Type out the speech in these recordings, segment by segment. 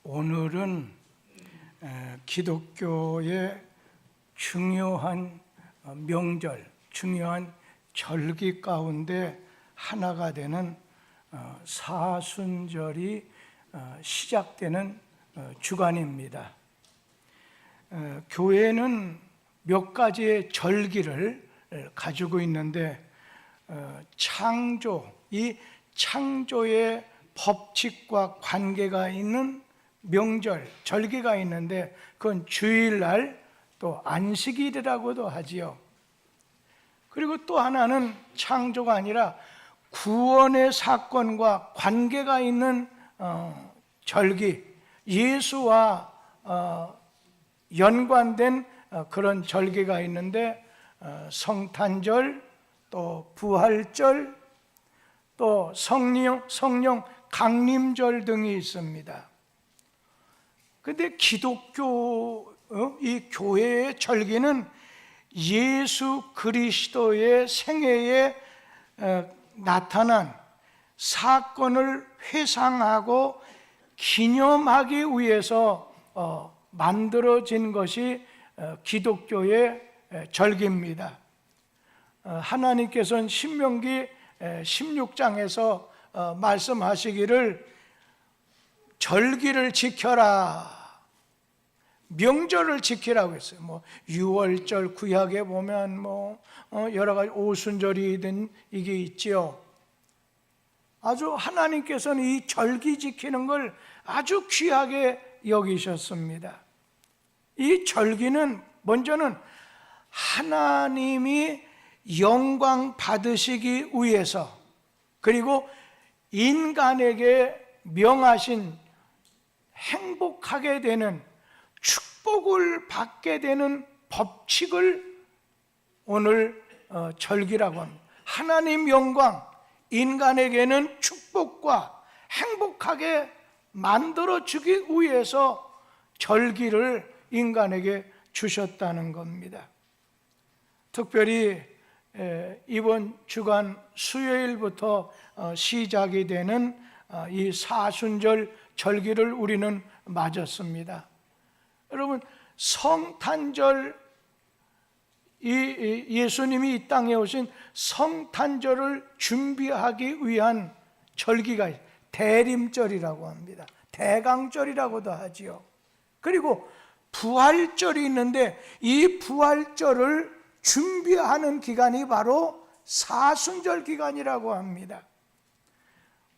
오늘은 기독교의 중요한 명절, 중요한 절기 가운데 하나가 되는 사순절이 시작되는 주간입니다. 교회는 몇 가지의 절기를 가지고 있는데 이 창조의 법칙과 관계가 있는 명절, 절기가 있는데 그건 주일날 또 안식일이라고도 하지요. 그리고 또 하나는 창조가 아니라 구원의 사건과 관계가 있는 절기, 예수와 연관된 그런 절기가 있는데 성탄절, 또 부활절, 또 성령 강림절 등이 있습니다. 그런데 기독교 이 교회의 절기는 예수 그리스도의 생애에 나타난 사건을 회상하고 기념하기 위해서 만들어진 것이 기독교의 절기입니다. 하나님께서는 신명기 16장에서 말씀하시기를 절기를 지켜라, 명절을 지키라고 했어요. 유월절, 구약에 보면 여러 가지 오순절이든 이게 있지요. 아주 하나님께서는 이 절기 지키는 걸 아주 귀하게 여기셨습니다. 이 절기는 먼저는 하나님이 영광 받으시기 위해서, 그리고 인간에게 명하신 행복하게 되는, 축복을 받게 되는 법칙을 오늘 절기라고 합니다. 하나님 영광, 인간에게는 축복과 행복하게 만들어주기 위해서 절기를 인간에게 주셨다는 겁니다. 특별히 이번 주간 수요일부터 시작이 되는 이 사순절 절기를 우리는 맞았습니다. 여러분, 성탄절, 예수님이 이 땅에 오신 성탄절을 준비하기 위한 절기가 대림절이라고 합니다. 대강절이라고도 하지요. 그리고 부활절이 있는데 이 부활절을 준비하는 기간이 바로 사순절 기간이라고 합니다.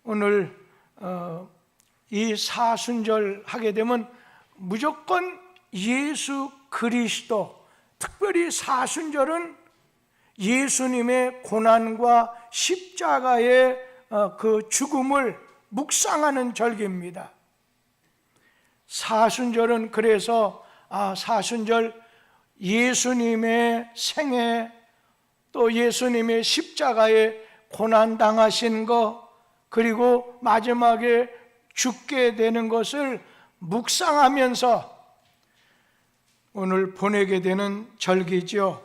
오늘 이 사순절 하게 되면 무조건 예수 그리스도, 특별히 사순절은 예수님의 고난과 십자가의 그 죽음을 묵상하는 절기입니다. 사순절은 그래서 사순절 예수님의 생애, 또 예수님의 십자가에 고난당하신 것, 그리고 마지막에 죽게 되는 것을 묵상하면서 오늘 보내게 되는 절기죠.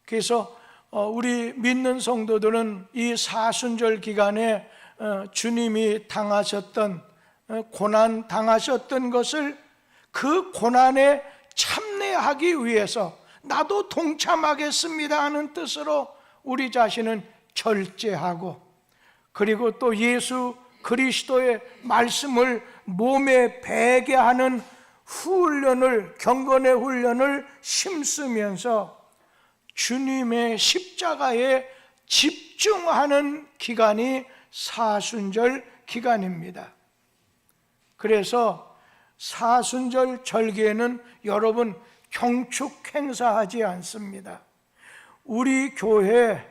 그래서 우리 믿는 성도들은 이 사순절 기간에 주님이 당하셨던, 고난 당하셨던 것을, 그 고난에 참여하기 위해서 나도 동참하겠습니다 하는 뜻으로 우리 자신은 절제하고, 그리고 또 예수 그리스도의 말씀을 몸에 배게 하는 훈련을, 경건의 훈련을 힘쓰면서 주님의 십자가에 집중하는 기간이 사순절 기간입니다. 그래서 사순절 절기에는 여러분 경축 행사하지 않습니다. 우리 교회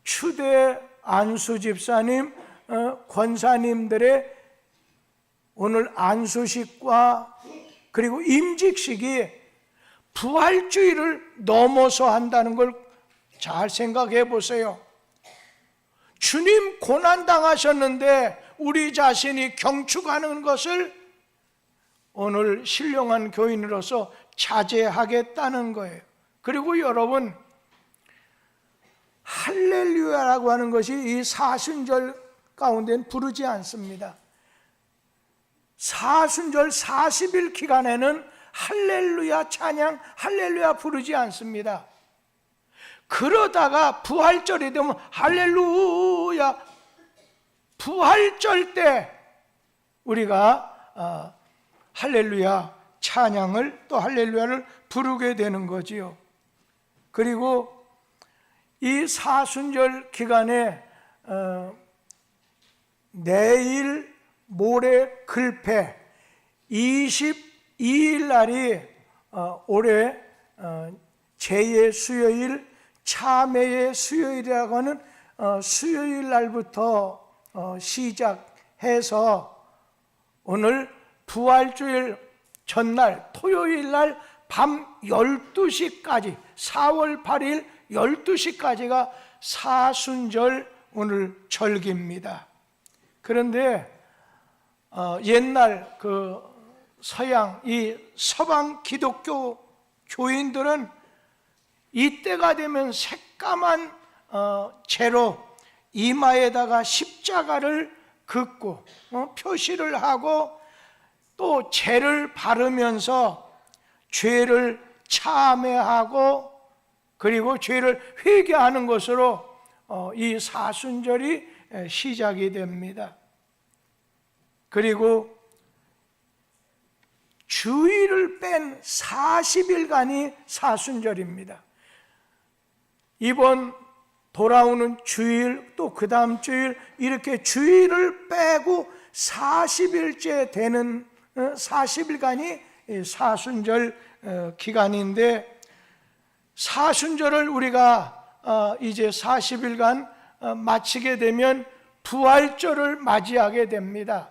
추대 안수 집사님, 권사님들의 오늘 안수식과 그리고 임직식이 부활주의를 넘어서 한다는 걸 잘 생각해 보세요. 주님 고난당하셨는데 우리 자신이 경축하는 것을 오늘 신령한 교인으로서 자제하겠다는 거예요. 그리고 여러분, 할렐루야라고 하는 것이 이 사순절 가운데는 부르지 않습니다. 사순절 40일 기간에는 할렐루야 찬양, 할렐루야 부르지 않습니다. 그러다가 부활절이 되면 할렐루야, 부활절 때 우리가 할렐루야 찬양을, 또 할렐루야를 부르게 되는 거지요. 그리고 이 사순절 기간에 내일, 모레, 글패 22일 날이 올해 제의 수요일, 참회의 수요일이라고 하는 수요일 날부터 시작해서 오늘 부활주일 전날 토요일 날 밤 12시까지, 4월 8일 12시까지가 사순절 오늘 절기입니다. 그런데 옛날 그 서양, 이 서방 기독교 교인들은 이때가 되면 새까만 재로 이마에다가 십자가를 긋고 표시를 하고 또 재를 바르면서 죄를 참회하고 그리고 죄를 회개하는 것으로 이 사순절이 시작이 됩니다. 그리고 주일을 뺀 40일간이 사순절입니다. 이번 돌아오는 주일, 또 그 다음 주일, 이렇게 주일을 빼고 40일째 되는 40일간이 사순절 기간인데, 사순절을 우리가 이제 40일간 마치게 되면 부활절을 맞이하게 됩니다.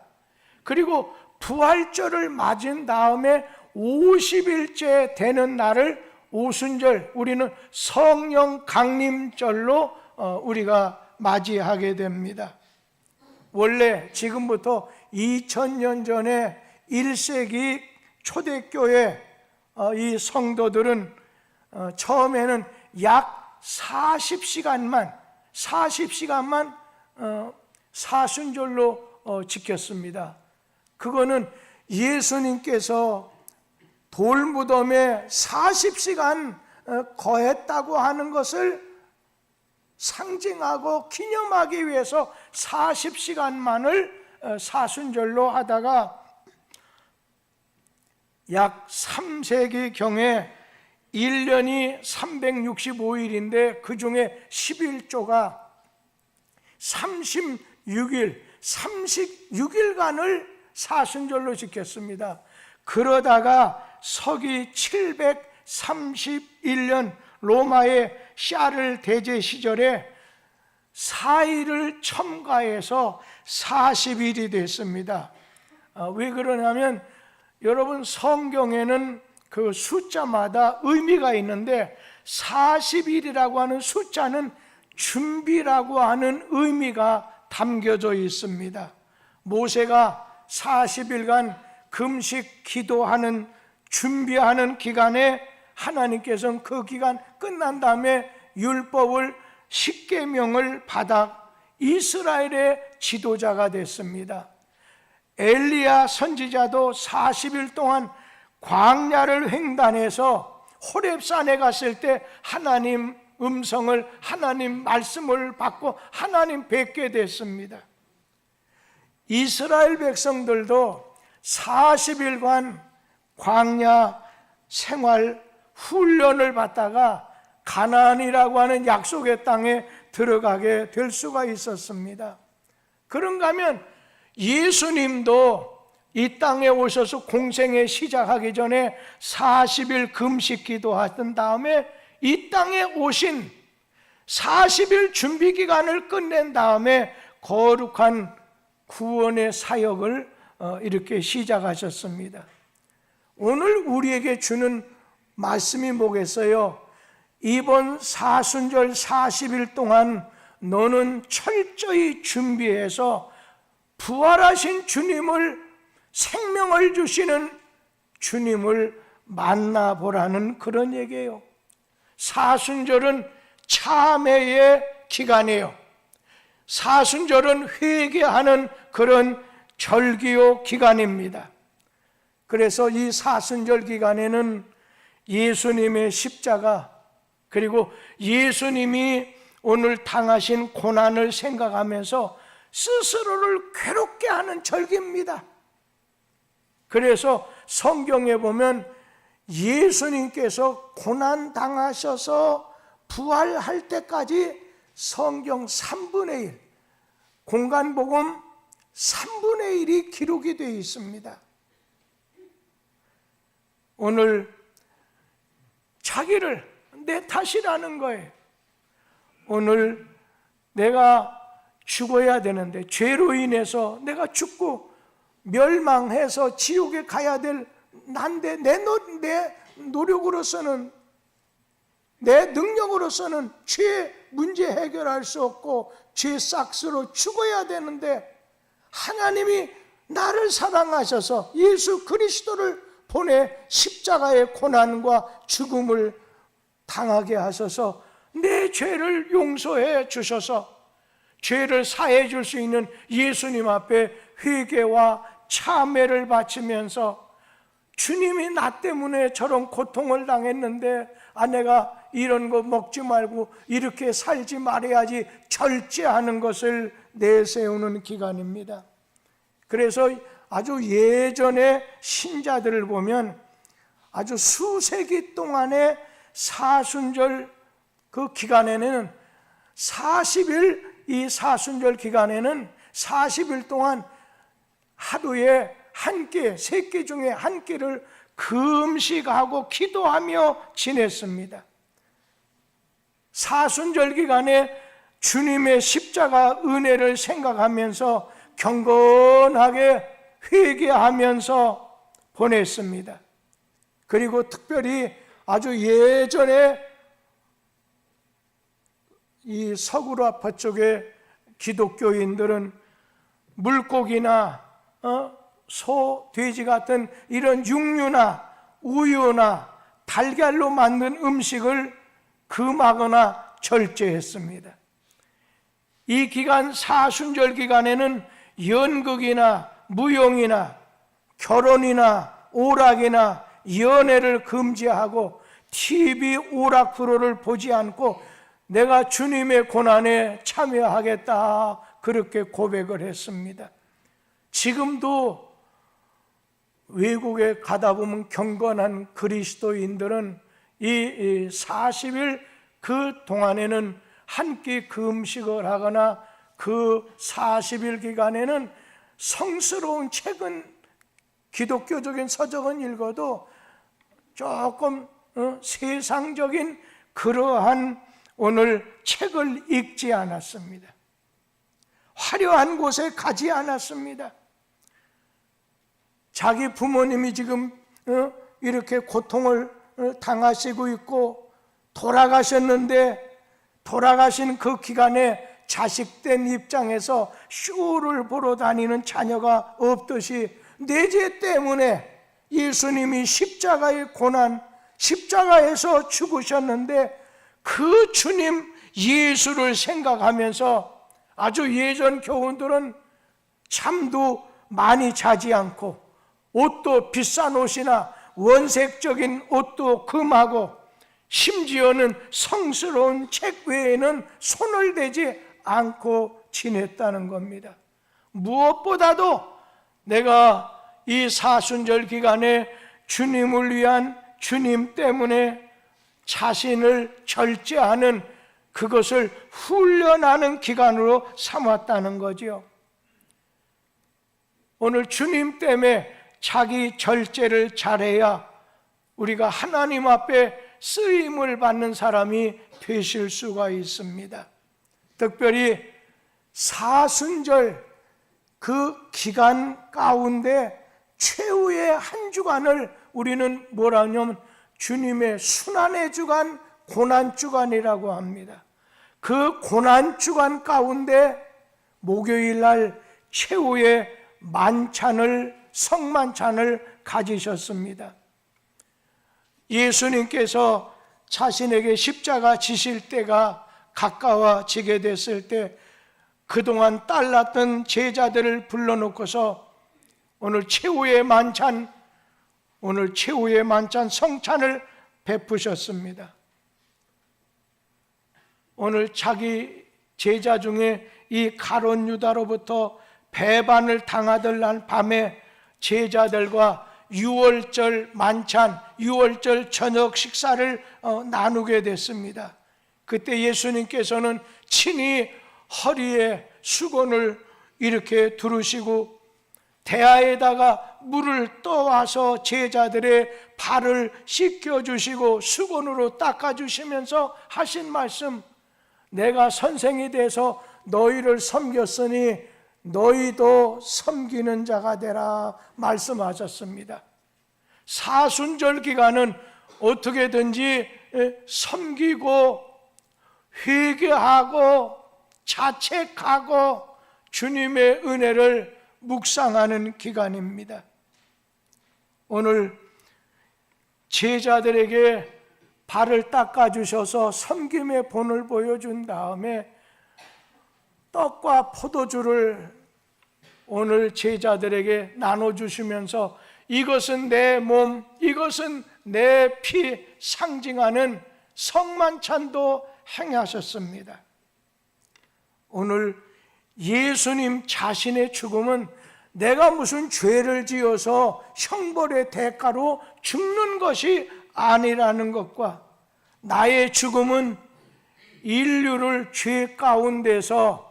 그리고 부활절을 맞은 다음에 50일째 되는 날을 오순절, 우리는 성령 강림절로 우리가 맞이하게 됩니다. 원래 지금부터 2000년 전에 1세기 초대교회 이 성도들은 처음에는 약 40시간만 사순절로 지켰습니다. 그거는 예수님께서 돌무덤에 40시간 거했다고 하는 것을 상징하고 기념하기 위해서 40시간만을 사순절로 하다가 약 3세기경에 1년이 365일인데 그 중에 11조가 36일간을 사순절로 지켰습니다. 그러다가 서기 731년 로마의 샤를 대제 시절에 4일을 첨가해서 40일이 됐습니다. 왜 그러냐면 여러분, 성경에는 그 숫자마다 의미가 있는데 40일이라고 하는 숫자는 준비라고 하는 의미가 담겨져 있습니다. 모세가 40일간 금식 기도하는 준비하는 기간에 하나님께서는 그 기간 끝난 다음에 율법을, 십계명을 받아 이스라엘의 지도자가 됐습니다. 엘리야 선지자도 40일 동안 광야를 횡단해서 호렙산에 갔을 때 하나님 음성을, 하나님 말씀을 받고 하나님 뵙게 됐습니다. 이스라엘 백성들도 40일간 광야 생활 훈련을 받다가 가나안이라고 하는 약속의 땅에 들어가게 될 수가 있었습니다. 그런가 하면 예수님도 이 땅에 오셔서 공생에 시작하기 전에 40일 금식 기도하던 다음에 이 땅에 오신 40일 준비 기간을 끝낸 다음에 거룩한 구원의 사역을 이렇게 시작하셨습니다. 오늘 우리에게 주는 말씀이 뭐겠어요? 이번 사순절 40일 동안 너는 철저히 준비해서 부활하신 주님을, 생명을 주시는 주님을 만나보라는 그런 얘기예요. 사순절은 참회의 기간이에요. 사순절은 회개하는 그런 절기요 기간입니다. 그래서 이 사순절 기간에는 예수님의 십자가, 그리고 예수님이 오늘 당하신 고난을 생각하면서 스스로를 괴롭게 하는 절기입니다. 그래서 성경에 보면 예수님께서 고난 당하셔서 부활할 때까지 성경 3분의 1, 공간복음 3분의 1이 기록이 되어 있습니다. 오늘 자기를 내 탓이라는 거예요. 오늘 내가 죽어야 되는데 죄로 인해서 내가 죽고 멸망해서 지옥에 가야 될 난데 내 노력으로서는, 내 능력으로서는 죄 문제 해결할 수 없고 죄 싹스로 죽어야 되는데, 하나님이 나를 사랑하셔서 예수 그리스도를 보내 십자가의 고난과 죽음을 당하게 하셔서 내 죄를 용서해 주셔서 죄를 사해 줄 수 있는 예수님 앞에 회개와 참회를 바치면서, 주님이 나 때문에 저런 고통을 당했는데 내가 이런 거 먹지 말고 이렇게 살지 말아야지 절제하는 것을 내세우는 기간입니다. 그래서 아주 예전의 신자들을 보면 아주 수세기 동안의 사순절 그 기간에는 40일, 이 사순절 기간에는 40일 동안 하루에 한 끼, 3끼 중에 한 끼를 금식하고 기도하며 지냈습니다. 사순절 기간에 주님의 십자가 은혜를 생각하면서 경건하게 회개하면서 보냈습니다. 그리고 특별히 아주 예전에 이 서구라파 쪽의 기독교인들은 물고기나 소, 돼지 같은 이런 육류나 우유나 달걀로 만든 음식을 금하거나 절제했습니다. 이 기간, 사순절 기간에는 연극이나 무용이나 결혼이나 오락이나 연애를 금지하고 TV 오락 프로를 보지 않고 내가 주님의 고난에 참여하겠다, 그렇게 고백을 했습니다. 지금도 외국에 가다 보면 경건한 그리스도인들은 이 40일 그 동안에는 한 끼 금식을 하거나 그 40일 기간에는 성스러운 책은, 기독교적인 서적은 읽어도 조금 세상적인 그러한 오늘 책을 읽지 않았습니다. 화려한 곳에 가지 않았습니다. 자기 부모님이 지금 이렇게 고통을 당하시고 있고 돌아가셨는데, 돌아가신 그 기간에 자식된 입장에서 쇼를 보러 다니는 자녀가 없듯이 내 죄 때문에 예수님이 십자가의 고난, 십자가에서 죽으셨는데 그 주님 예수를 생각하면서 아주 예전 교훈들은 잠도 많이 자지 않고 옷도 비싼 옷이나 원색적인 옷도 금하고 심지어는 성스러운 책 외에는 손을 대지 않고 지냈다는 겁니다. 무엇보다도 내가 이 사순절 기간에 주님을 위한, 주님 때문에 자신을 절제하는 그것을 훈련하는 기간으로 삼았다는 거죠. 오늘 주님 때문에 자기 절제를 잘해야 우리가 하나님 앞에 쓰임을 받는 사람이 되실 수가 있습니다. 특별히 사순절 그 기간 가운데 최후의 한 주간을 우리는 뭐라 하냐면 주님의 순환의 주간, 고난 주간이라고 합니다. 그 고난 주간 가운데 목요일 날 최후의 만찬을, 성만찬을 가지셨습니다. 예수님께서 자신에게 십자가 지실 때가 가까워지게 됐을 때 그동안 딸랐던 제자들을 불러놓고서 오늘 최후의 만찬 성찬을 베푸셨습니다. 오늘 자기 제자 중에 이 가룟 유다로부터 배반을 당하던 날 밤에 제자들과 유월절 만찬, 유월절 저녁 식사를 나누게 됐습니다. 그때 예수님께서는 친히 허리에 수건을 이렇게 두르시고 대야에다가 물을 떠와서 제자들의 발을 씻겨주시고 수건으로 닦아주시면서 하신 말씀, 내가 선생이 돼서 너희를 섬겼으니 너희도 섬기는 자가 되라 말씀하셨습니다. 사순절 기간은 어떻게든지 섬기고 회개하고 자책하고 주님의 은혜를 묵상하는 기간입니다. 오늘 제자들에게 발을 닦아주셔서 섬김의 본을 보여준 다음에 떡과 포도주를 오늘 제자들에게 나눠주시면서 이것은 내 몸, 이것은 내 피 상징하는 성만찬도 행하셨습니다. 오늘 예수님 자신의 죽음은 내가 무슨 죄를 지어서 형벌의 대가로 죽는 것이 아니라는 것과 나의 죽음은 인류를 죄 가운데서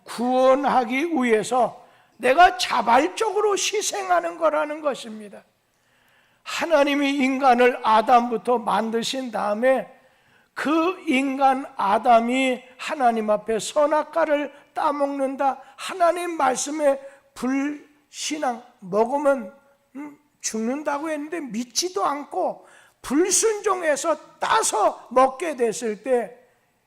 구원하기 위해서 내가 자발적으로 희생하는 거라는 것입니다. 하나님이 인간을 아담부터 만드신 다음에 그 인간 아담이 하나님 앞에 선악과를 따먹는다, 하나님 말씀에 불신앙, 먹으면 죽는다고 했는데 믿지도 않고 불순종해서 따서 먹게 됐을 때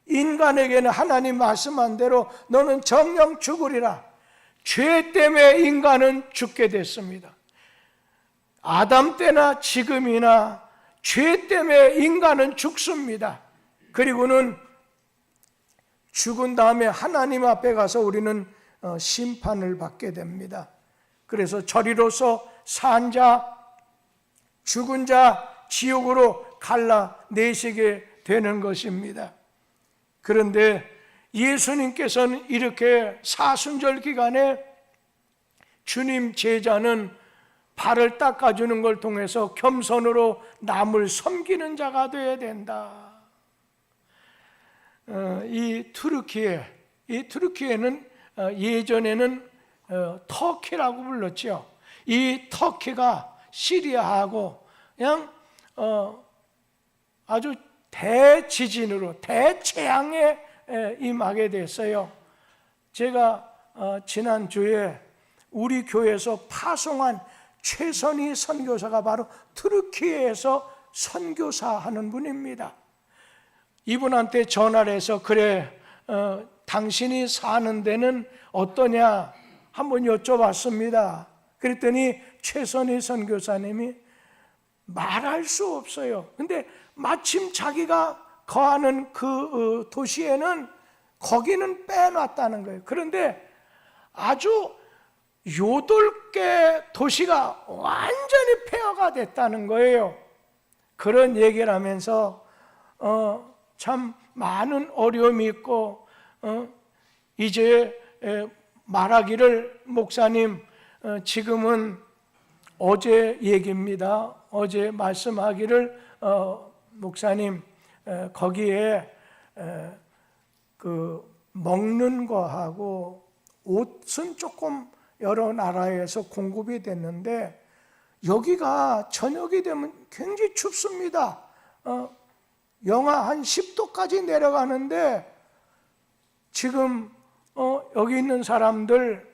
인간에게는 하나님 말씀한 대로 너는 정령 죽으리라. 죄 때문에 인간은 죽게 됐습니다. 아담 때나 지금이나 죄 때문에 인간은 죽습니다. 그리고는 죽은 다음에 하나님 앞에 가서 우리는 심판을 받게 됩니다. 그래서 저리로서 산 자, 죽은 자 지옥으로 갈라내시게 되는 것입니다. 그런데 예수님께서는 이렇게 사순절 기간에 주님 제자는 발을 닦아주는 걸 통해서 겸손으로 남을 섬기는 자가 되어야 된다. 이 투르키에는 예전에는 터키라고 불렀죠. 이 터키가 시리아하고 그냥 아주 대지진으로 대재앙에 임하게 됐어요. 제가 지난주에 우리 교회에서 파송한 최선희 선교사가 바로 투르키에서 선교사하는 분입니다. 이분한테 전화를 해서 그래 당신이 사는 데는 어떠냐 한번 여쭤봤습니다. 그랬더니 최선희 선교사님이 말할 수 없어요. 근데 마침 자기가 거하는 그 도시에는 거기는 빼놨다는 거예요. 그런데 아주 8개 도시가 완전히 폐허가 됐다는 거예요. 그런 얘기를 하면서 참 많은 어려움이 있고 이제 말하기를 목사님 지금은 어제 얘기입니다. 어제 말씀하기를 목사님 거기에 그 먹는 거하고 옷은 조금 여러 나라에서 공급이 됐는데 여기가 저녁이 되면 굉장히 춥습니다. 영하 한 10도까지 내려가는데 지금 여기 있는 사람들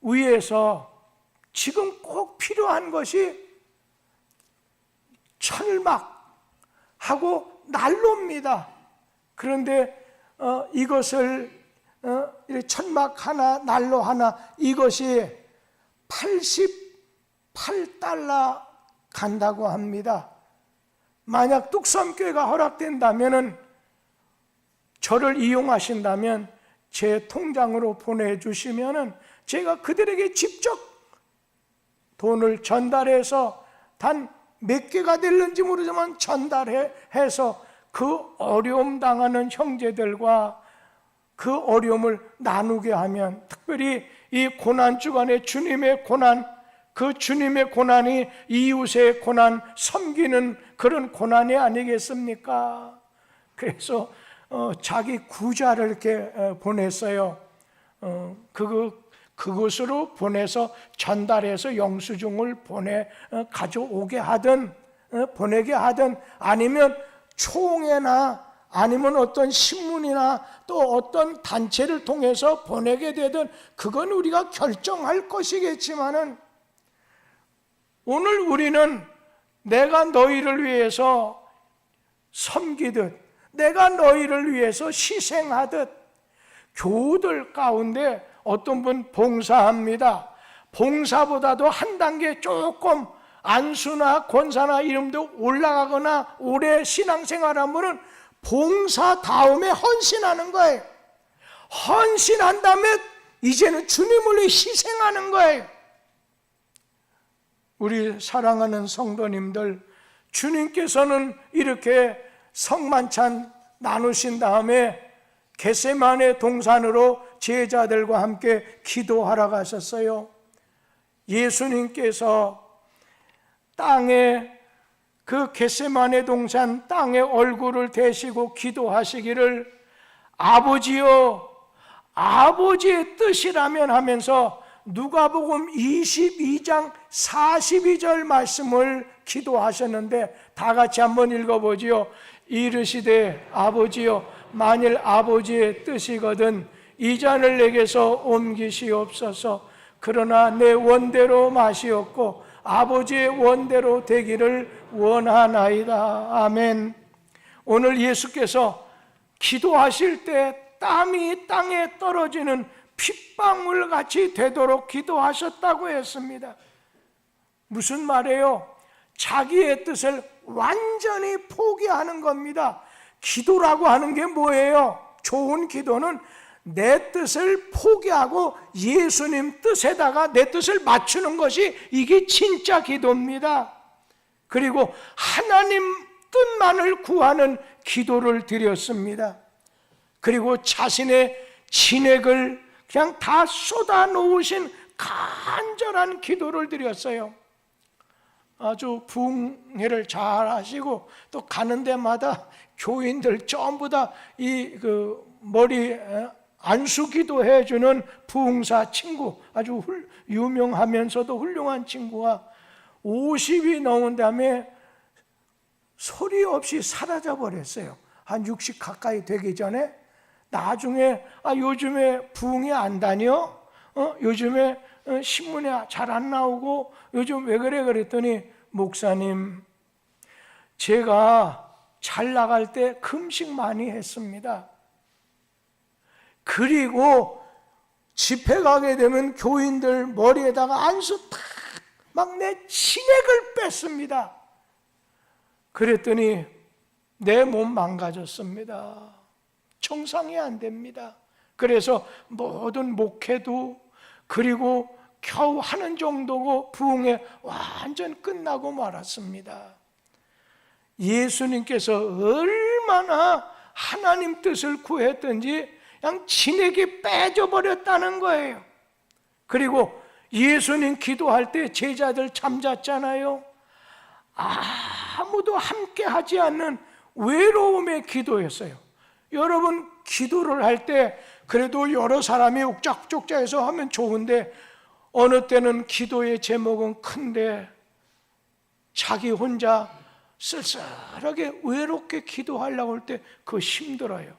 위에서 지금 꼭 필요한 것이 천막하고 난로입니다. 그런데 이것을 천막 하나, 난로 하나 이것이 88달러 간다고 합니다. 만약 뚝섬교회가 허락된다면 저를 이용하신다면 제 통장으로 보내주시면은 제가 그들에게 직접 돈을 전달해서 단 몇 개가 될는지 모르지만 전달해서 그 어려움 당하는 형제들과 그 어려움을 나누게 하면, 특별히 이 고난 주간에 주님의 고난, 그 주님의 고난이 이웃의 고난, 섬기는 그런 고난이 아니겠습니까? 그래서 자기 구자를 이렇게 보냈어요. 그것으로 보내서 전달해서 영수증을 가져오게 하든 보내게 하든, 아니면 총회나 아니면 어떤 신문이나 또 어떤 단체를 통해서 보내게 되든, 그건 우리가 결정할 것이겠지만은, 오늘 우리는 내가 너희를 위해서 섬기듯, 내가 너희를 위해서 희생하듯, 교우들 가운데 어떤 분 봉사합니다. 봉사보다도 한 단계 조금 안수나 권사나 이름도 올라가거나 오래 신앙생활한 분은 봉사 다음에 헌신하는 거예요. 헌신한 다음에 이제는 주님을 위해 희생하는 거예요. 우리 사랑하는 성도님들, 주님께서는 이렇게 성만찬 나누신 다음에 겟세마네 동산으로 제자들과 함께 기도하러 가셨어요. 예수님께서 땅에, 그 겟세마네 동산 땅에 얼굴을 대시고 기도하시기를 아버지여, 아버지의 뜻이라면 하면서 누가복음 22장 42절 말씀을 기도하셨는데, 다 같이 한번 읽어보지요. 이르시되 아버지여, 만일 아버지의 뜻이거든 이 잔을 내게서 옮기시옵소서. 그러나 내 원대로 마시옵고 아버지의 원대로 되기를 원하나이다. 아멘. 오늘 예수께서 기도하실 때 땀이 땅에 떨어지는 핏방울 같이 되도록 기도하셨다고 했습니다. 무슨 말이에요? 자기의 뜻을 완전히 포기하는 겁니다. 기도라고 하는 게 뭐예요? 좋은 기도는 내 뜻을 포기하고 예수님 뜻에다가 내 뜻을 맞추는 것이, 이게 진짜 기도입니다. 그리고 하나님 뜻만을 구하는 기도를 드렸습니다. 그리고 자신의 진액을 그냥 다 쏟아 놓으신 간절한 기도를 드렸어요. 아주 부흥회를 잘 하시고 또 가는 데마다 교인들 전부 다 이 머리 안수기도 해주는 부흥사 친구, 아주 유명하면서도 훌륭한 친구가 50이 넘은 다음에 소리 없이 사라져 버렸어요. 한 60 가까이 되기 전에. 나중에 요즘에 부흥회 안 다녀? 요즘에 신문에 잘 안 나오고 요즘 왜 그래? 그랬더니, 목사님, 제가 잘 나갈 때 금식 많이 했습니다. 그리고 집회 가게 되면 교인들 머리에다가 안수 탁 막 내 진액을 뺐습니다. 그랬더니 내 몸 망가졌습니다. 청상이 안 됩니다. 그래서 모든 목회도, 그리고 겨우 하는 정도고 부흥회 완전 끝나고 말았습니다. 예수님께서 얼마나 하나님 뜻을 구했던지 그냥 진액이 빼져버렸다는 거예요. 그리고 예수님 기도할 때 제자들 잠잤잖아요. 아무도 함께 하지 않는 외로움의 기도였어요. 여러분, 기도를 할 때 그래도 여러 사람이 옥짝옥짝해서 하면 좋은데, 어느 때는 기도의 제목은 큰데 자기 혼자 쓸쓸하게 외롭게 기도하려고 할 때 그거 힘들어요.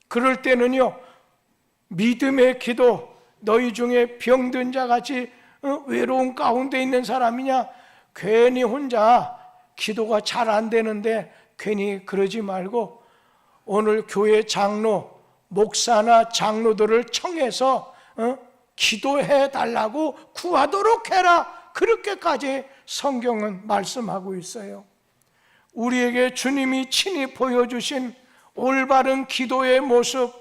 그럴 때는요, 믿음의 기도, 너희 중에 병든 자 같이 외로운 가운데 있는 사람이냐, 괜히 혼자 기도가 잘 안 되는데 괜히 그러지 말고 오늘 교회 장로, 목사나 장로들을 청해서 기도해 달라고 구하도록 해라. 그렇게까지 성경은 말씀하고 있어요. 우리에게 주님이 친히 보여주신 올바른 기도의 모습,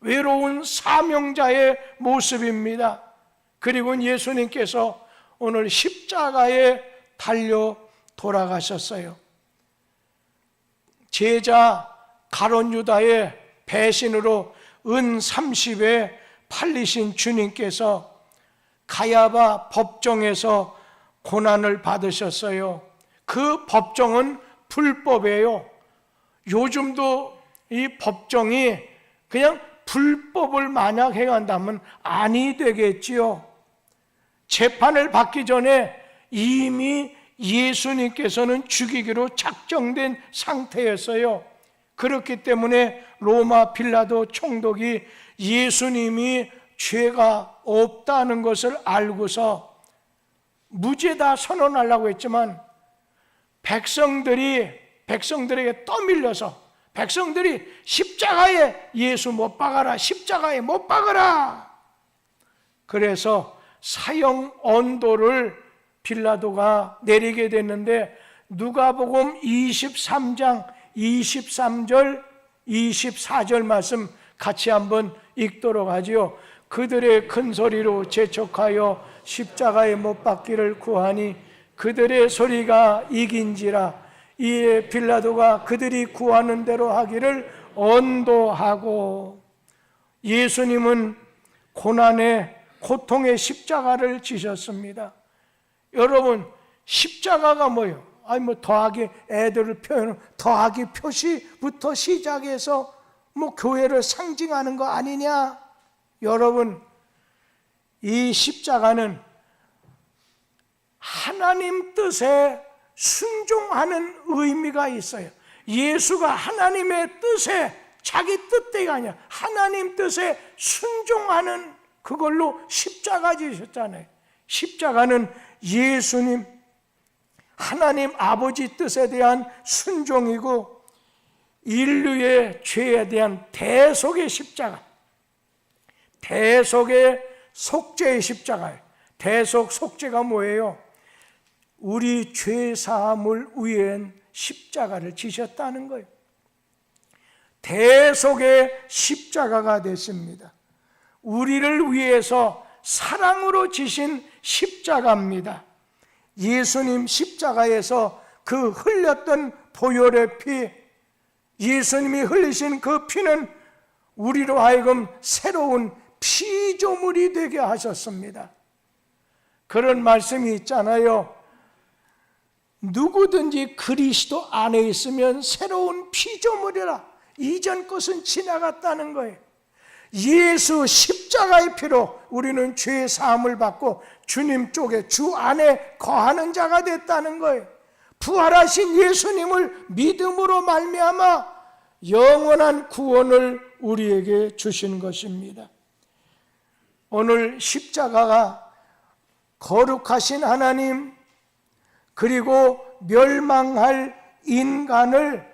외로운 사명자의 모습입니다. 그리고 예수님께서 오늘 십자가에 달려 돌아가셨어요. 제자 가룟 유다의 배신으로 은 30에 팔리신 주님께서 가야바 법정에서 고난을 받으셨어요. 그 법정은 불법이에요. 요즘도 이 법정이 그냥 불법을 만약 행한다면 아니 되겠지요. 재판을 받기 전에 이미 예수님께서는 죽이기로 작정된 상태였어요. 그렇기 때문에 로마 빌라도 총독이 예수님이 죄가 없다는 것을 알고서 무죄다 선언하려고 했지만 백성들에게 떠밀려서 백성들이 십자가에 예수 못 박아라, 십자가에 못 박아라. 그래서 사형 언도를 빌라도가 내리게 됐는데 누가복음 23장 23절 24절 말씀 같이 한번 읽도록 하지요. 그들의 큰 소리로 재촉하여 십자가에 못 박기를 구하니 그들의 소리가 이긴지라. 이에 빌라도가 그들이 구하는 대로 하기를 언도하고, 예수님은 고난의 고통의 십자가를 지셨습니다. 여러분, 십자가가 뭐예요? 더하기 애들을 더하기 표시부터 시작해서 교회를 상징하는 거 아니냐? 여러분, 이 십자가는 하나님 뜻에 순종하는 의미가 있어요. 예수가 하나님의 뜻에, 자기 뜻대가 아니라 하나님 뜻에 순종하는 그걸로 십자가 지셨잖아요. 십자가는 예수님 하나님 아버지 뜻에 대한 순종이고 인류의 죄에 대한 대속의 십자가, 대속의 속죄의 십자가예요. 대속 속죄가 뭐예요? 우리 죄 사함을 위한 십자가를 지셨다는 거예요. 대속의 십자가가 됐습니다. 우리를 위해서 사랑으로 지신 십자가입니다. 예수님 십자가에서 그 흘렸던 보혈의 피, 예수님이 흘리신 그 피는 우리로 하여금 새로운 피조물이 되게 하셨습니다. 그런 말씀이 있잖아요. 누구든지 그리스도 안에 있으면 새로운 피조물이라. 이전 것은 지나갔다는 거예요. 예수 십자가의 피로 우리는 죄 사함을 받고 주님 쪽에, 주 안에 거하는 자가 됐다는 거예요. 부활하신 예수님을 믿음으로 말미암아 영원한 구원을 우리에게 주신 것입니다. 오늘 십자가가 거룩하신 하나님 그리고 멸망할 인간을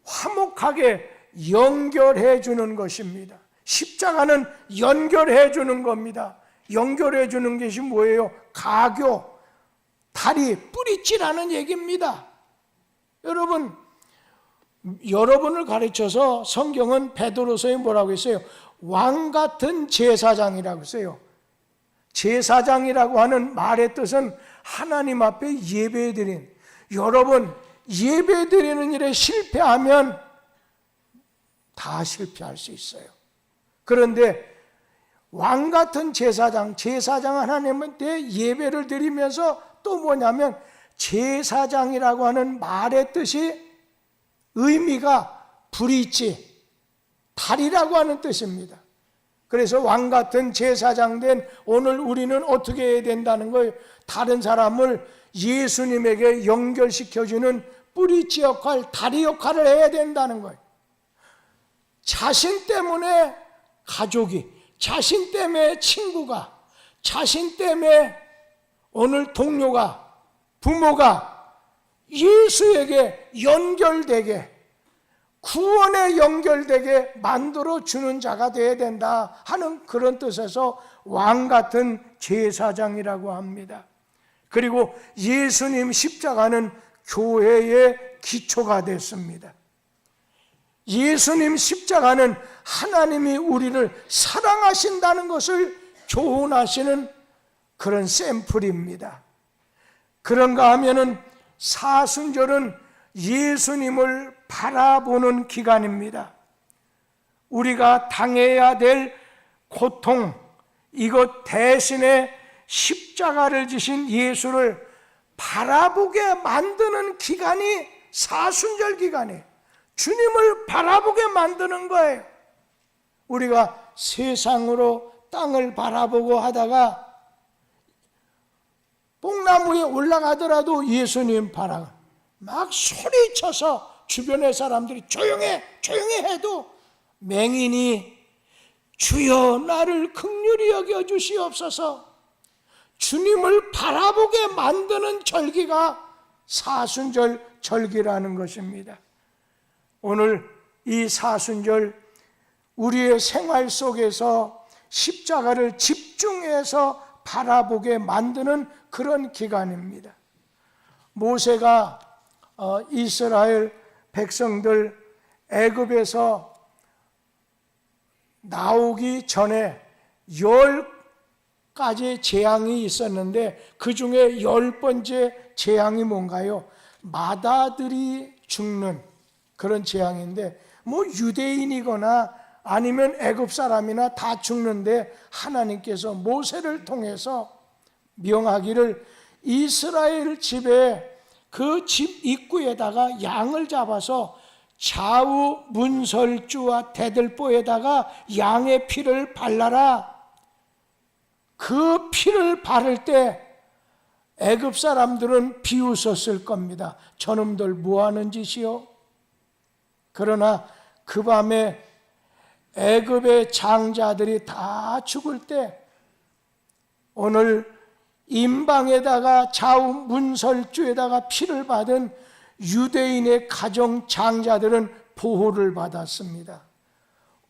화목하게 연결해 주는 것입니다. 십자가는 연결해 주는 겁니다. 연결해 주는 것이 뭐예요? 가교, 다리, 뿌리치라는 얘기입니다. 여러분을 가르쳐서 성경은 베드로서에 뭐라고 했어요? 왕 같은 제사장이라고 했어요. 제사장이라고 하는 말의 뜻은 하나님 앞에 예배드린, 여러분 예배드리는 일에 실패하면 다 실패할 수 있어요. 그런데 왕 같은 제사장 하나님한테 예배를 드리면서 또 뭐냐면 제사장이라고 하는 말의 뜻이 의미가 브릿지, 다리라고 하는 뜻입니다. 그래서 왕 같은 제사장 된 오늘 우리는 어떻게 해야 된다는 거예요? 다른 사람을 예수님에게 연결시켜주는 브릿지 역할, 다리 역할을 해야 된다는 거예요. 자신 때문에 가족이, 자신 때문에 친구가, 자신 때문에 오늘 동료가, 부모가 예수에게 연결되게, 구원에 연결되게 만들어주는 자가 되어야 된다 하는 그런 뜻에서 왕 같은 제사장이라고 합니다. 그리고 예수님 십자가는 교회의 기초가 됐습니다. 예수님 십자가는 하나님이 우리를 사랑하신다는 것을 교훈하시는 그런 샘플입니다. 그런가 하면은 사순절은 예수님을 바라보는 기간입니다. 우리가 당해야 될 고통, 이것 대신에 십자가를 지신 예수를 바라보게 만드는 기간이 사순절 기간이에요. 주님을 바라보게 만드는 거예요. 우리가 세상으로 땅을 바라보고 하다가 뽕나무에 올라가더라도 예수님 바라 막 소리쳐서 주변의 사람들이 조용해 해도 맹인이 주여 나를 긍휼히 여겨 주시옵소서, 주님을 바라보게 만드는 절기가 사순절 절기라는 것입니다. 오늘 이 사순절 우리의 생활 속에서 십자가를 집중해서 바라보게 만드는 그런 기간입니다. 모세가 이스라엘 백성들 애굽에서 나오기 전에 10가지 재앙이 있었는데 그 중에 10번째 재앙이 뭔가요? 마다들이 죽는 그런 재앙인데, 뭐 유대인이거나 아니면 애굽 사람이나 다 죽는데 하나님께서 모세를 통해서 명하기를 이스라엘 집에 그 집 입구에다가 양을 잡아서 좌우 문설주와 대들보에다가 양의 피를 발라라. 그 피를 바를 때 애굽 사람들은 비웃었을 겁니다. 저놈들 뭐하는 짓이요? 그러나 그 밤에 애굽의 장자들이 다 죽을 때 오늘 임방에다가 좌우 문설주에다가 피를 받은 유대인의 가정 장자들은 보호를 받았습니다.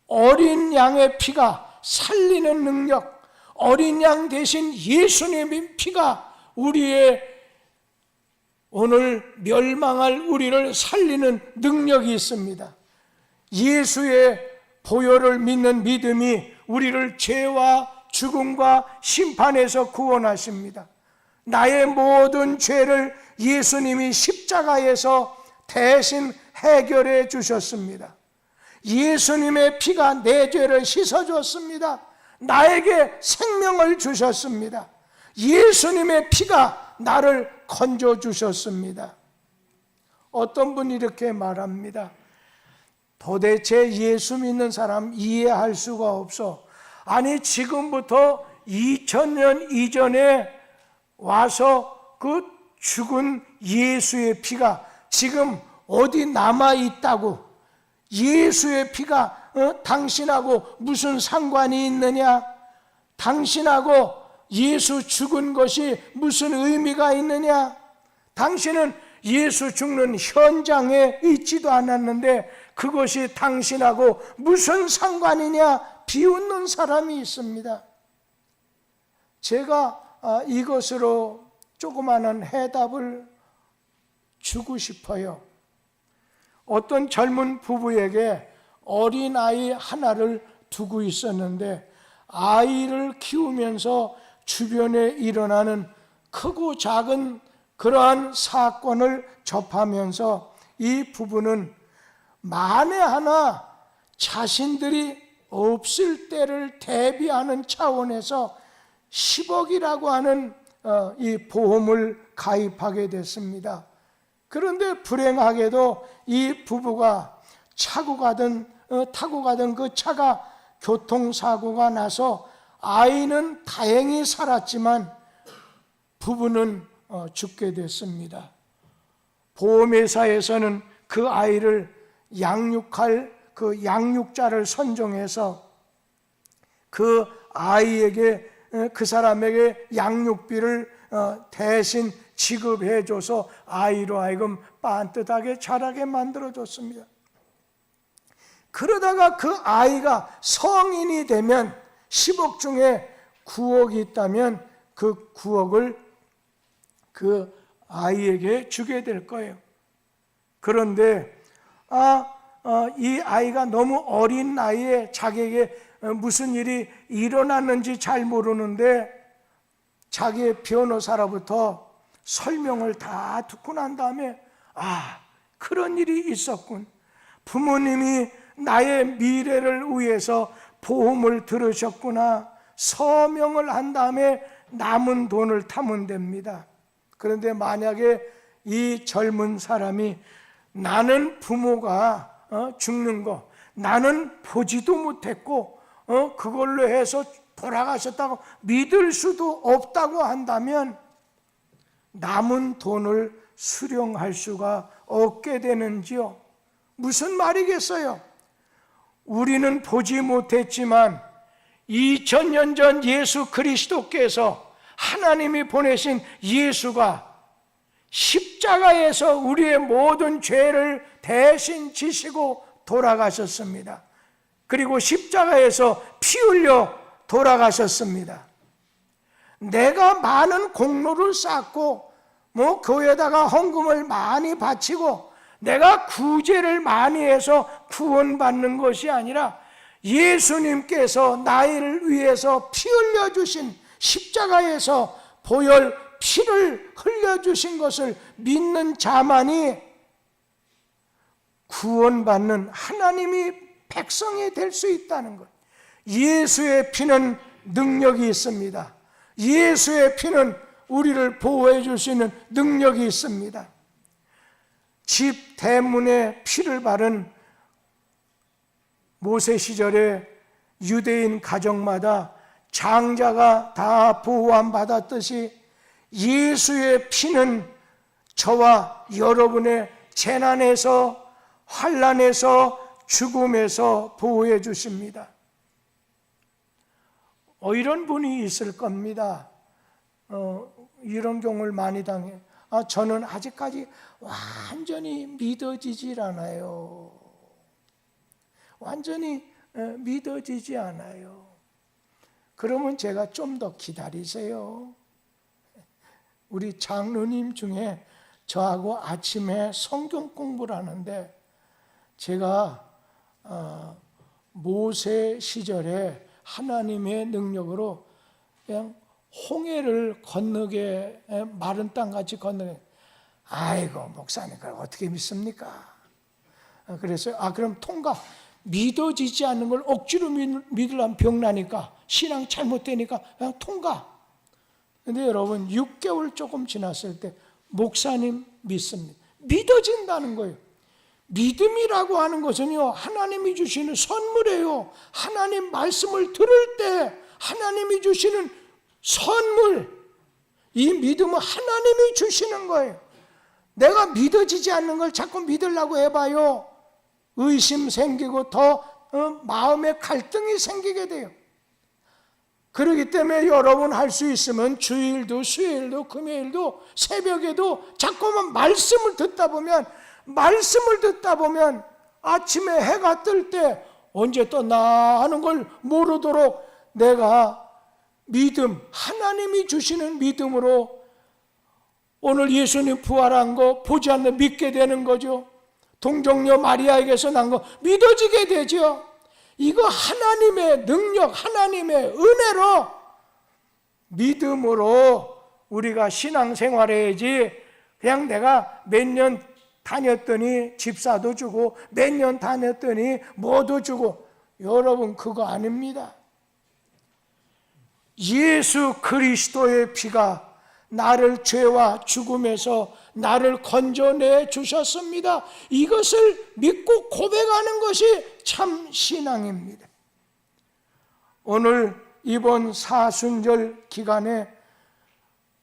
어린 양의 피가 살리는 능력, 어린 양 대신 예수님의 피가 우리의 오늘 멸망할 우리를 살리는 능력이 있습니다. 예수의 보혈을 믿는 믿음이 우리를 죄와 죽음과 심판에서 구원하십니다. 나의 모든 죄를 예수님이 십자가에서 대신 해결해 주셨습니다. 예수님의 피가 내 죄를 씻어줬습니다. 나에게 생명을 주셨습니다. 예수님의 피가 나를 건져주셨습니다. 어떤 분이 이렇게 말합니다. 도대체 예수 믿는 사람 이해할 수가 없어. 아니 지금부터 2000년 이전에 와서 그 죽은 예수의 피가 지금 어디 남아있다고, 예수의 피가 당신하고 무슨 상관이 있느냐? 당신하고 예수 죽은 것이 무슨 의미가 있느냐? 당신은 예수 죽는 현장에 있지도 않았는데 그것이 당신하고 무슨 상관이냐? 비웃는 사람이 있습니다. 제가 이것으로 조그마한 해답을 주고 싶어요. 어떤 젊은 부부에게 어린아이 하나를 두고 있었는데 아이를 키우면서 주변에 일어나는 크고 작은 그러한 사건을 접하면서 이 부부는 만에 하나 자신들이 없을 때를 대비하는 차원에서 10억이라고 하는 이 보험을 가입하게 됐습니다. 그런데 불행하게도 이 부부가 타고 가던 그 차가 교통사고가 나서 아이는 다행히 살았지만 부부는 죽게 됐습니다. 보험회사에서는 그 아이를 양육할 그 양육자를 선정해서 그 아이에게, 그 사람에게 양육비를 대신 지급해줘서 아이로 하여금 빤듯하게 자라게 만들어줬습니다. 그러다가 그 아이가 성인이 되면 10억 중에 9억이 있다면 그 9억을 그 아이에게 주게 될 거예요. 그런데 이 아이가 너무 어린 나이에 자기에게 무슨 일이 일어났는지 잘 모르는데 자기의 변호사로부터 설명을 다 듣고 난 다음에 그런 일이 있었군. 부모님이 나의 미래를 위해서 보험을 들으셨구나. 서명을 한 다음에 남은 돈을 타면 됩니다. 그런데 만약에 이 젊은 사람이 나는 부모가 죽는 거 나는 보지도 못했고 그걸로 해서 돌아가셨다고 믿을 수도 없다고 한다면 남은 돈을 수령할 수가 없게 되는지요? 무슨 말이겠어요? 우리는 보지 못했지만 2000년 전 예수 그리스도께서 하나님이 보내신 예수가 십자가에서 우리의 모든 죄를 대신 지시고 돌아가셨습니다. 그리고 십자가에서 피 흘려 돌아가셨습니다. 내가 많은 공로를 쌓고 교회에다가 헌금을 많이 바치고 내가 구제를 많이 해서 구원받는 것이 아니라 예수님께서 나를 위해서 피 흘려주신 십자가에서 보혈 피를 흘려주신 것을 믿는 자만이 구원받는 하나님이 백성이 될 수 있다는 것. 예수의 피는 능력이 있습니다. 예수의 피는 우리를 보호해 줄 수 있는 능력이 있습니다. 집 대문에 피를 바른 모세 시절에 유대인 가정마다 장자가 다 보호함 받았듯이 예수의 피는 저와 여러분의 재난에서 환난에서 죽음에서 보호해 주십니다. 이런 분이 있을 겁니다. 이런 경우를 많이 당해. 저는 아직까지 완전히 믿어지질 않아요. 완전히 믿어지지 않아요. 그러면 제가 좀 더 기다리세요. 우리 장로님 중에 저하고 아침에 성경 공부를 하는데 제가 모세 시절에 하나님의 능력으로 그냥 홍해를 건너게 마른 땅같이 건너게. 아이고 목사님 그걸 어떻게 믿습니까? 그래서 그럼 통과. 믿어지지 않는 걸 억지로 믿으려면 병나니까 신앙 잘못되니까 그냥 통과. 근데 여러분 6개월 조금 지났을 때 목사님 믿습니다. 믿어진다는 거예요. 믿음이라고 하는 것은요 하나님이 주시는 선물이에요. 하나님 말씀을 들을 때 하나님이 주시는 선물. 이 믿음은 하나님이 주시는 거예요. 내가 믿어지지 않는 걸 자꾸 믿으려고 해봐요. 의심 생기고 더 마음에 갈등이 생기게 돼요. 그렇기 때문에 여러분 할 수 있으면 주일도 수요일도 금요일도 새벽에도 자꾸만 말씀을 듣다 보면 아침에 해가 뜰 때 언제 떴나 하는 걸 모르도록 내가 믿음, 하나님이 주시는 믿음으로 오늘 예수님 부활한 거 보지 않는 믿게 되는 거죠. 동정녀 마리아에게서 난 거 믿어지게 되죠. 이거 하나님의 능력, 하나님의 은혜로 믿음으로 우리가 신앙생활해야지 그냥 내가 몇 년 다녔더니 집사도 주고 몇 년 다녔더니 뭐도 주고 여러분 그거 아닙니다. 예수 그리스도의 피가 나를 죄와 죽음에서 나를 건져내 주셨습니다. 이것을 믿고 고백하는 것이 참 신앙입니다. 오늘 이번 사순절 기간에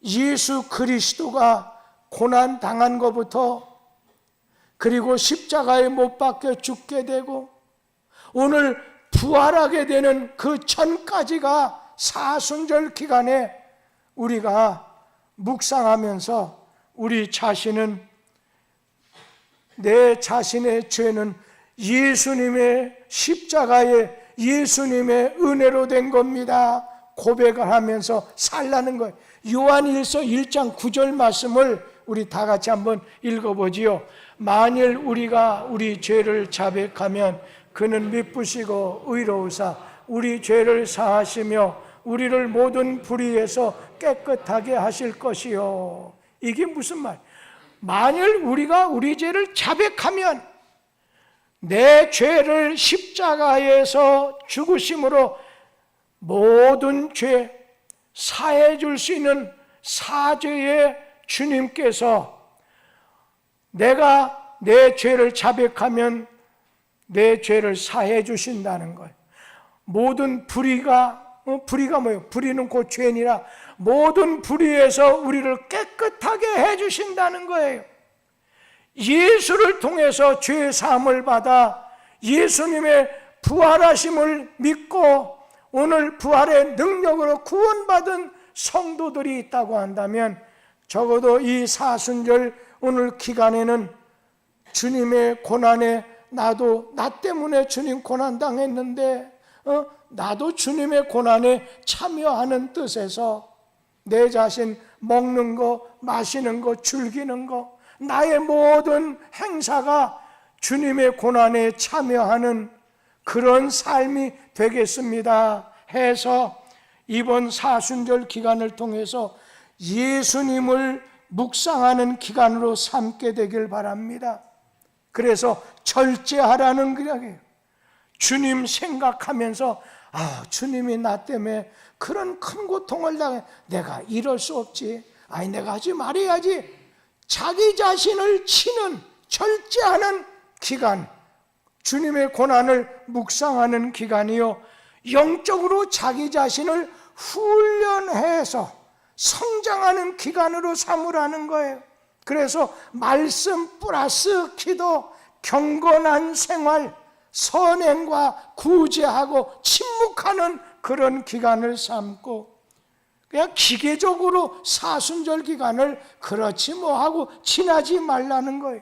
예수 그리스도가 고난 당한 것부터 그리고 십자가에 못 박혀 죽게 되고 오늘 부활하게 되는 그 전까지가 사순절 기간에 우리가 묵상하면서 우리 자신은 내 자신의 죄는 예수님의 십자가에 예수님의 은혜로 된 겁니다. 고백을 하면서 살라는 거예요. 요한일서 1장 9절 말씀을 우리 다 같이 한번 읽어보지요. 만일 우리가 우리 죄를 자백하면 그는 미쁘시고 의로우사 우리 죄를 사하시며 우리를 모든 불의에서 깨끗하게 하실 것이요. 이게 무슨 말? 만일 우리가 우리 죄를 자백하면 내 죄를 십자가에서 죽으심으로 모든 죄 사해 줄 수 있는 사죄의 주님께서 내가 내 죄를 자백하면 내 죄를 사해 주신다는 거예요. 모든 불의가 뭐예요? 불의는 곧 죄니라. 모든 불의에서 우리를 깨끗하게 해 주신다는 거예요. 예수를 통해서 죄 사함을 받아 예수님의 부활하심을 믿고 오늘 부활의 능력으로 구원받은 성도들이 있다고 한다면 적어도 이 사순절 오늘 기간에는 주님의 고난에 나도 나 때문에 주님 고난 당했는데 나도 주님의 고난에 참여하는 뜻에서 내 자신 먹는 거, 마시는 거, 즐기는 거, 나의 모든 행사가 주님의 고난에 참여하는 그런 삶이 되겠습니다 해서 이번 사순절 기간을 통해서 예수님을 묵상하는 기간으로 삼게 되길 바랍니다. 그래서 절제하라는 거예요. 주님 생각하면서 주님이 나 때문에 그런 큰 고통을 당해 내가 이럴 수 없지, 내가 하지 말아야지, 자기 자신을 치는 절제하는 기간, 주님의 고난을 묵상하는 기간이요, 영적으로 자기 자신을 훈련해서 성장하는 기간으로 삼으라는 거예요. 그래서 말씀 플러스 기도, 경건한 생활, 선행과 구제하고 침묵하는 그런 기간을 삼고, 그냥 기계적으로 사순절 기간을 그렇지 뭐 하고 지나지 말라는 거예요.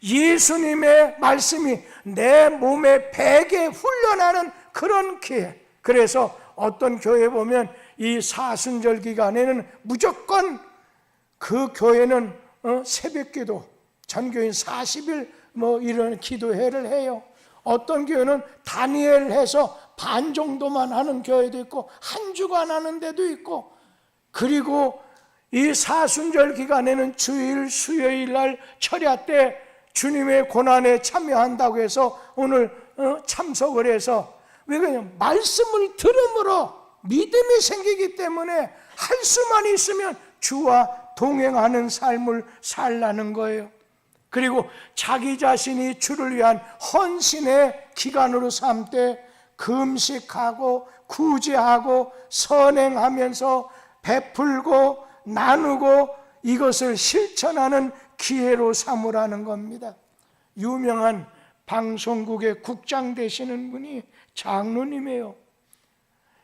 예수님의 말씀이 내 몸에 배게 훈련하는 그런 기회. 그래서 어떤 교회 보면 이 사순절 기간에는 무조건 그 교회는 새벽기도, 전교인 40일 이런 기도회를 해요. 어떤 교회는 다니엘 해서 반 정도만 하는 교회도 있고 한 주간 하는 데도 있고, 그리고 이 사순절 기간에는 주일 수요일 날 철야 때 주님의 고난에 참여한다고 해서 오늘 참석을 해서, 왜 그러냐, 말씀을 들음으로 믿음이 생기기 때문에 할 수만 있으면 주와 동행하는 삶을 살라는 거예요. 그리고 자기 자신이 주를 위한 헌신의 기간으로 삼되 금식하고 구제하고 선행하면서 베풀고 나누고 이것을 실천하는 기회로 삼으라는 겁니다. 유명한 방송국의 국장 되시는 분이 장로님이에요.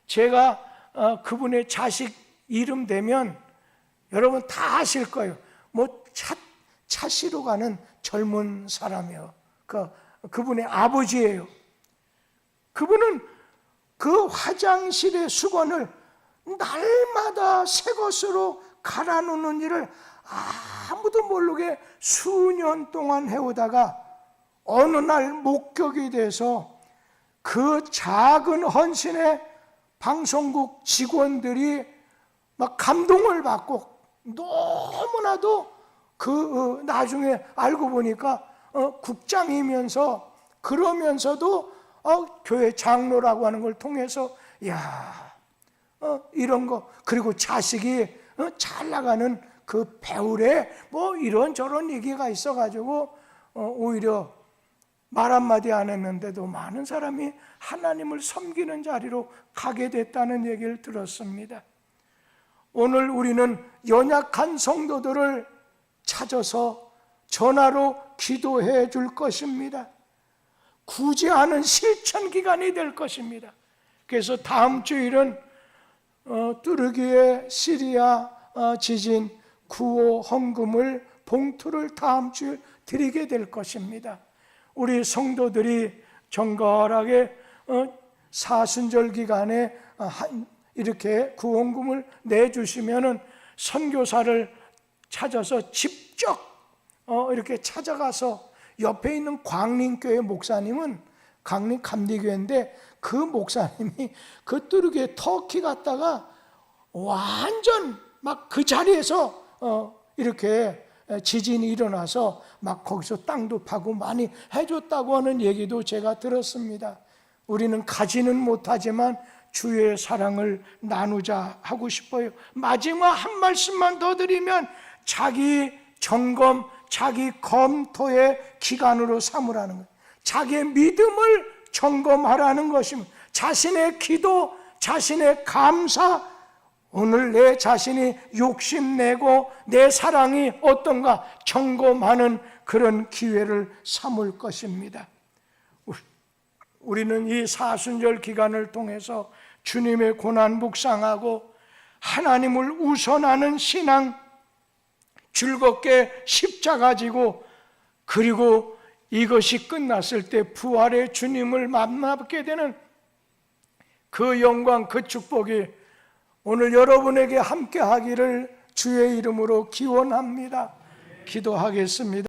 제가 그분의 자식 이름 되면 여러분 다 아실 거예요. 차시로 가는 젊은 사람이에요. 그분의 아버지예요. 그분은 그 화장실의 수건을 날마다 새 것으로 갈아놓는 일을 아무도 모르게 수년 동안 해오다가 어느 날 목격이 돼서 그 작은 헌신에 방송국 직원들이 막 감동을 받고, 너무나도 나중에 알고 보니까 국장이면서 그러면서도 교회 장로라고 하는 걸 통해서 이런 거, 그리고 자식이 잘 나가는 그 배울에 이런저런 얘기가 있어가지고 오히려 말 한마디 안 했는데도 많은 사람이 하나님을 섬기는 자리로 가게 됐다는 얘기를 들었습니다. 오늘 우리는 연약한 성도들을 찾아서 전화로 기도해 줄 것입니다. 구제하는 실천 기간이 될 것입니다. 그래서 다음 주일은 뚜르기의 시리아 지진 구호 헌금을 봉투를 다음 주일 드리게 될 것입니다. 우리 성도들이 정갈하게 사순절 기간에 이렇게 구원금을 내주시면은 선교사를 찾아서 직접 이렇게 찾아가서 옆에 있는 광림교회 목사님은 강림 감리교회인데 그 목사님이 그 뚜르게 터키 갔다가 완전 막 그 자리에서 이렇게 지진이 일어나서 막 거기서 땅도 파고 많이 해줬다고 하는 얘기도 제가 들었습니다. 우리는 가지는 못하지만 주의 사랑을 나누자 하고 싶어요. 마지막 한 말씀만 더 드리면 자기 점검, 자기 검토의 기간으로 삼으라는 거예요. 자기의 믿음을 점검하라는 것입니다. 자신의 기도, 자신의 감사, 오늘 내 자신이 욕심내고 내 사랑이 어떤가 점검하는 그런 기회를 삼을 것입니다. 우리는 이 사순절 기간을 통해서 주님의 고난 묵상하고 하나님을 우선하는 신앙, 즐겁게 십자가 지고, 그리고 이것이 끝났을 때 부활의 주님을 만나게 되는 그 영광, 그 축복이 오늘 여러분에게 함께 하기를 주의 이름으로 기원합니다. 기도하겠습니다.